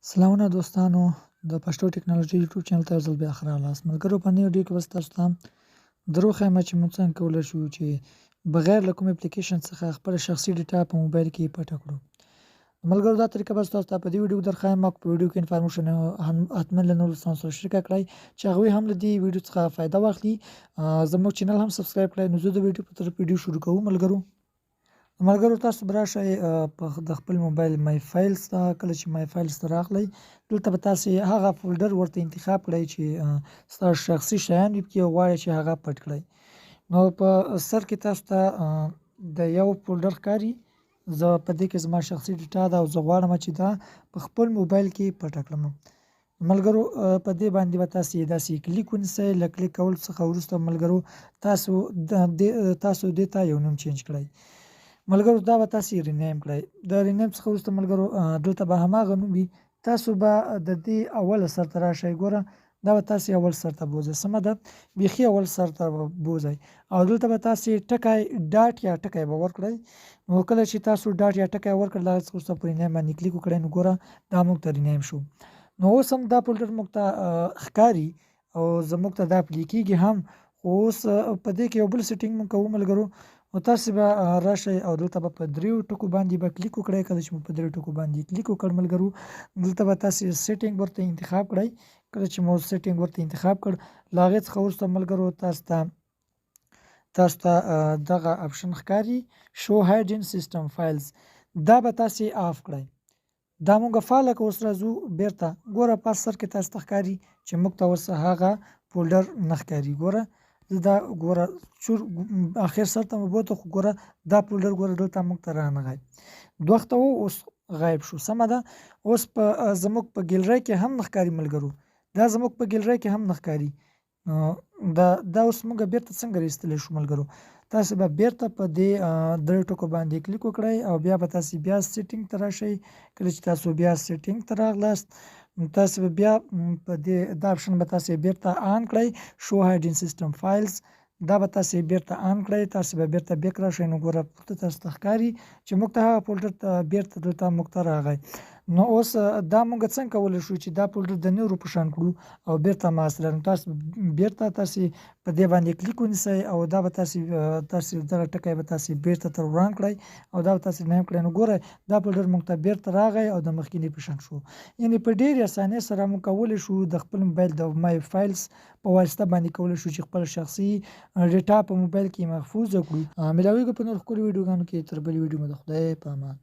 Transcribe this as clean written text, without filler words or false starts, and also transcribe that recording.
سلامونه دوستانو د پښتو ټکنالوژي یوټیوب چینل ته یو ځل بیا ښه راغلاست. ملګرو په نوې ویډیو کې به تاسو ته دروغ ښیم چې موږ څنګه کولی شو چې بغیر له کوم اپلیکیشن څخه خپل شخصي ډیټا په موبایل کې پټه کړو. ملګرو دا طریقه به تاسو ته په دې ویډیو درښایم. ما په ویډیو کې انفارمیشن حتما له نورو دوستانو سره شریکه کړئ چې هغوی هم له دې ویډیو څخه فایده واخلي. زموږ چینل هم سبسکرایب کړئ. نو زه د ویډیو په طرف ویډیو شروع کوم. ملګرو تاسو به راشئ په د خپل موبایل مای فایلز ته. کله چې مای فایلز ته راغلی دلته به تاسې هغه فولډر ورته انتخاب کړئ چې ستاسو شخصي شیان وي پکې او غواړئ چې هغه پټ کړئ. نو په سر کې تاسو ته د یو فولډر ښکاري. زه په دې کې زما شخصي ډیټا ده او زه غواړم چې دا په خپل موبایل کې پټه کړم. ملګرو په دې باندې به تاسې داسې کلیک ونیسئ. له کلیک کولو څخه وروسته ملګرو تاسو دې ته یو نوم چینج کړئ. ملګرو دا به تاسې رینیم کړئ. د رینیم څخه وروسته ملګرو دلته به هماغه نوم وي. تاسو به د دې اوله سر ته راشئ. ګوره دا به تاسې اول سر ته بوځئ. سمه ده بیخي اول سر ته بوځئ او دلته به تاسې ټکی ډاټ یا ټکی به ورکړئ. نو کله چې تاسو ډاټ یا ټکی ورکړل د هغه څخه وروسته په رینیم باندې کلیک وکړئ. نو ګوره دا موږ ته رینیم شو. نو اوس هم دا فولډر موږ ته ښکاري او زموږ ته دا پلی کېږي هم. خو اوس په دې کې یو بل سیټینګ موږ کوو ملګرو. نو تاسې به راشئ او دلته به په دریو ټکو باندې به کلیک وکړئ. کله چې مو په دریو ټکو باندې کلیک وکړ ملګرو دلته به تاسې سیټینګ ورته انتخاب کړئ. کله چې مو سیټینګ ورته انتخاب کړ له هغې څخه وروسته ملګرو تاسو ته دغه اپشن ښکاري شو هایډ ان سیسټم فایلز. دا به تاسې آف کړئ. دا مونږ فعاله کړو. اوس راځو بیرته. ګوره په سر کې تاسو ته ښکاري چې موږ ته اوس هغه فولډر نه ښکاري. ګوره دا ګوره چور اخر سر ته مو بوته خو ګوره دا فولډر ګوره دلته موږ ته رانغی. دوه وخته و اوس غایب شو. سمه ده. اوس په زموږ په ګیلرۍ کې هم نه ښکاري ملګرو. دا زموږ په ګیلرۍ کې هم نه ښکاري. دا اوس موږ بیرته څنګه راایستلی شو ملګرو. تاسې به بیرته په دې دریو ټکو باندې کلیک وکړئ او بیا به تاسې بیا سیټینګ ته راشئ. کله چې تاسو بیا سیټینګ ته راغلاست تاسې به بیا په دې دا اپشن به تاسې بیرته آن کړئ شو هایډ ان سیسټم فایلز. دا به تاسې بیرته آن کړئ. تاسې به بیرته بیک راشئ. نو ګوره پورته تاسو ته ښکاري چې موږ ته هغه فولډر بیرته دلته موږ ته راغی. نو اوس دا موږ څنګه کولی شو چې دا فولډر د نورو په شان کړو او بیرته ماسره. نو تاسو بیرته تاسې په دې باندې کلیک ونیسئ او دا به تاسې دغه ټکی به تاسې بیرته تر وړاندې کړئ او دا به تاسې رینیم کړئ. نو ګوره دا فولډر موږ ته بیرته راغی او د مخکیني په شان شو. یعنې په ډېرې اسانۍ سره موږ کولی شو د خپل موبایل د مای فایلز په واسطه باندې کولی شو چې خپل شخصي ډیټا په موبایل کې محفوظ کړو. ملاویږو په نور ښکلو ویډیوګانو کې. تر بلې ویډیو مو د خدای په امان.